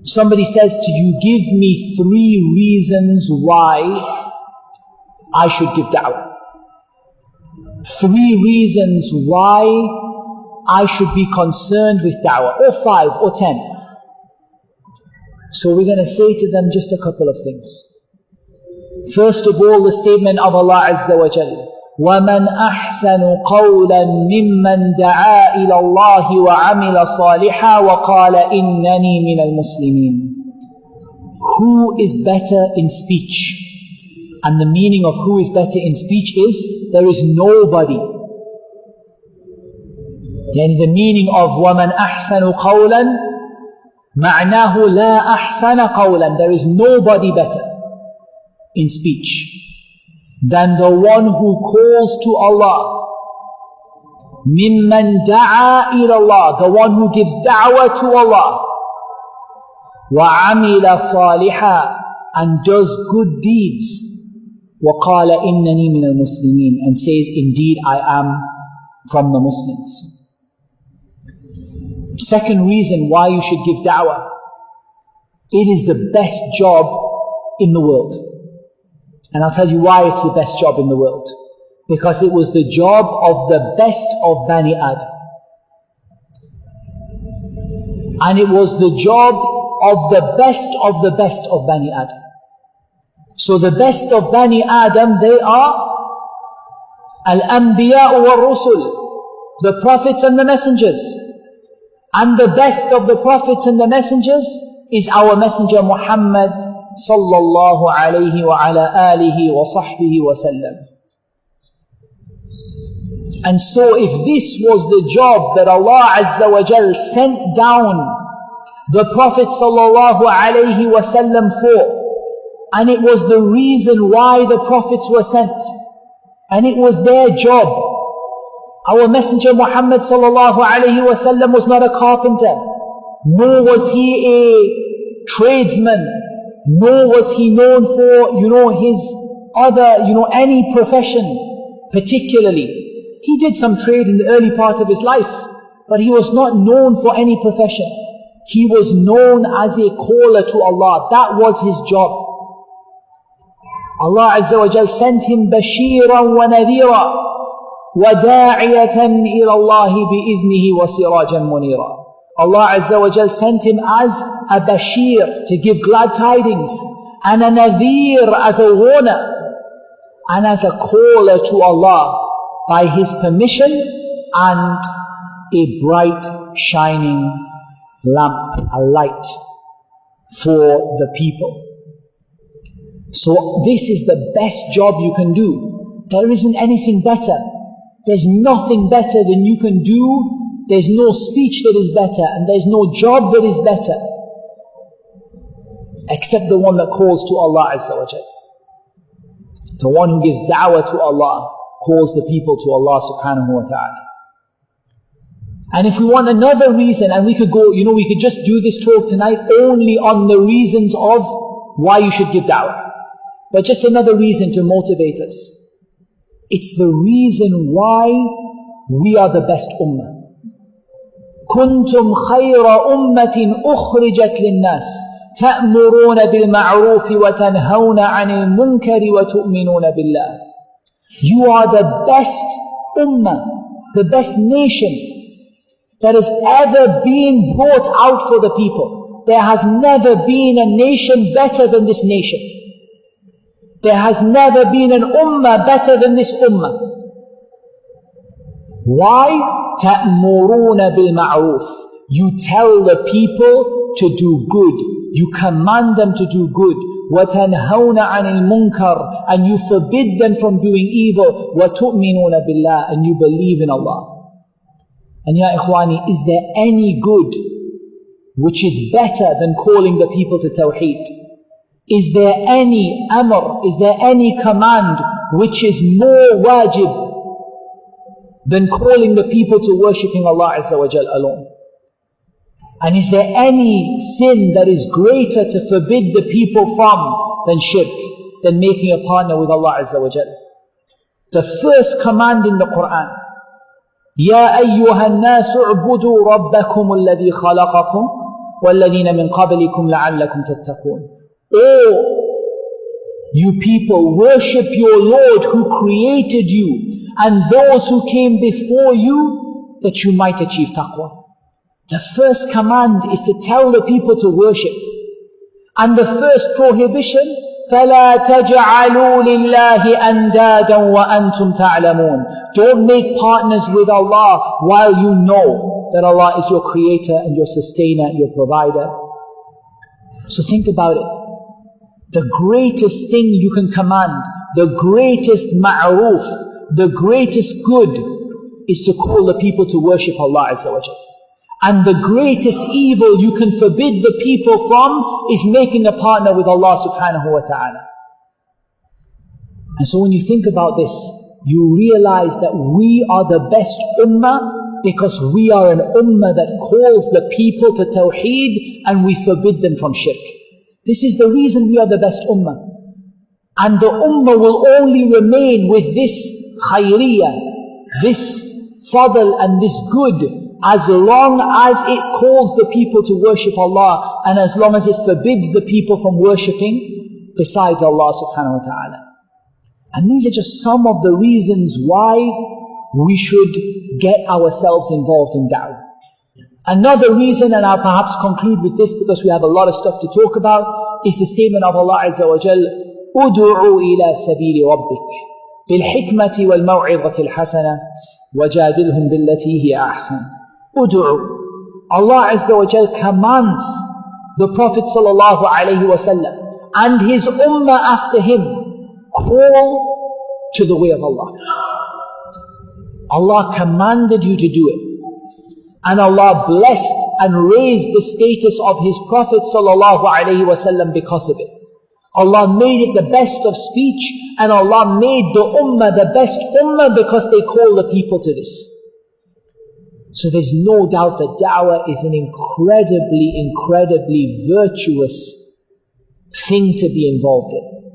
Somebody says to you, give me 3 reasons why I should give da'wah. 3 reasons why I should be concerned with da'wah, or 5 or 10. So we're going to say to them just a couple of things. First of all, the statement of Allah Azza wa Jal, وَمَنْ أَحْسَنُ قَوْلًا مِمَّنْ دَعَا إِلَى اللَّهِ وَعَمِلَ صَالِحًا وَقَالَ إِنَّنِي مِنَ الْمُسْلِمِينَ. Who is better in speech? And the meaning of who is better in speech is, there is nobody. Yani the meaning of وَمَنْ أَحْسَنُ قَوْلًا مَعْنَاهُ لَا أَحْسَنَ قَوْلًا. There is nobody better in speech than the one who calls to Allah. مِمَّنْ دَعَا إِلَى اللَّهِ. The one who gives da'wah to Allah. وَعَمِلَ صَالِحًا. And does good deeds. وَقَالَ إِنَّنِي مِنَ الْمُسْلِمِينَ. And says, indeed I am from the Muslims. Second reason why you should give da'wah. It is the best job in the world. And I'll tell you why it's the best job in the world. Because it was the job of the best of Bani Adam. And it was the job of the best of the best of Bani Adam. So the best of Bani Adam, they are Al-Anbiya wal-Rusul, the prophets and the messengers. And the best of the prophets and the messengers is our messenger Muhammad sallallahu alayhi wa ala alihi wa sahbihi wa sallam. And so if this was the job that Allah Azza wa Jal sent down the Prophet sallallahu alayhi wa sallam for, and it was the reason why the prophets were sent, and it was their job. Our messenger Muhammad sallallahu alayhi wa sallam was not a carpenter, nor was he a tradesman, nor was he known for, his other, any profession particularly. He did some trade in the early part of his life, but he was not known for any profession. He was known as a caller to Allah. That was his job. Allah Azza wa Jal sent him Bashiran wa Nadhira wa Da'iyatan ila Allah bi'idhnihi wa Sirajan Munira. Allah Azza wa Jal sent him as a Bashir, to give glad tidings, and a Nadhir, as a warner, and as a caller to Allah by His permission, and a bright shining lamp, a light for the people. So this is the best job you can do. There isn't anything better. There's nothing better than you can do. There's no speech that is better, and there's no job that is better, except the one that calls to Allah Azza wa Jal. The one who gives da'wah to Allah, calls the people to Allah subhanahu wa ta'ala. And if we want another reason, and we could go, we could just do this talk tonight only on the reasons of why you should give da'wah. But just another reason to motivate us. It's the reason why we are the best ummah. كنتم خير أمة أخرجت للناس تأمرون بالمعروف وتنهون عن المنكر وتؤمنون بالله. You are the best ummah, the best nation that has ever been brought out for the people. There has never been a nation better than this nation. There has never been an ummah better than this ummah. Why? تَأْمُرُونَ بِالْمَعْرُوفِ. You tell the people to do good. You command them to do good. وَتَنْهَوْنَ عَنِ الْمُنْكَرِ. And you forbid them from doing evil. وَتُؤْمِنُونَ بِاللَّهِ. And you believe in Allah. And ya ikhwani, is there any good which is better than calling the people to Tawheed? Is there any amr, is there any command which is more wajib than calling the people to worshipping Allah Azza wa Jal alone? And is there any sin that is greater to forbid the people from than shirk, than making a partner with Allah Azza wa Jal? The first command in the Quran, يَا أَيُّهَا النَّاسُ اعْبُدُوا رَبَّكُمُ الَّذِي خَلَقَكُمْ وَالَّذِينَ مِنْ قَبْلِكُمْ لَعَلَّكُمْ تَتَّقُونَ. Oh, you people, worship your Lord who created you and those who came before you, that you might achieve taqwa. The first command is to tell the people to worship. And the first prohibition, فَلَا تَجْعَلُوا لِلَّهِ أَنْدَادًا وَأَنْتُمْ تَعْلَمُونَ. Don't make partners with Allah while you know that Allah is your creator and your sustainer, your provider. So think about it. The greatest thing you can command, the greatest ma'ruf, the greatest good is to call the people to worship Allah Azza wa Jalla. And the greatest evil you can forbid the people from is making a partner with Allah subhanahu wa ta'ala. And so when you think about this, you realize that we are the best ummah because we are an ummah that calls the people to tawheed and we forbid them from shirk. This is the reason we are the best ummah. And the ummah will only remain with this khayriyah, this fadl and this good, as long as it calls the people to worship Allah and as long as it forbids the people from worshipping besides Allah subhanahu wa ta'ala. And these are just some of the reasons why we should get ourselves involved in da'wah. Another reason, and I'll perhaps conclude with this because we have a lot of stuff to talk about, is the statement of Allah Azza wa Jal, "Udu'u ila sabili rabbik bil-hikmati wal-maw'idhati al-hasana wajadilhum billati hiya ahsan." Udu'u. Allah Azza wa Jal commands the Prophet sallallahu alaihi wasallam and his ummah after him, call to the way of Allah. Allah commanded you to do it. And Allah blessed and raised the status of His Prophet sallallahu alaihi wasallam because of it. Allah made it the best of speech, and Allah made the ummah the best ummah because they call the people to this. So there's no doubt that da'wah is an incredibly virtuous thing to be involved in.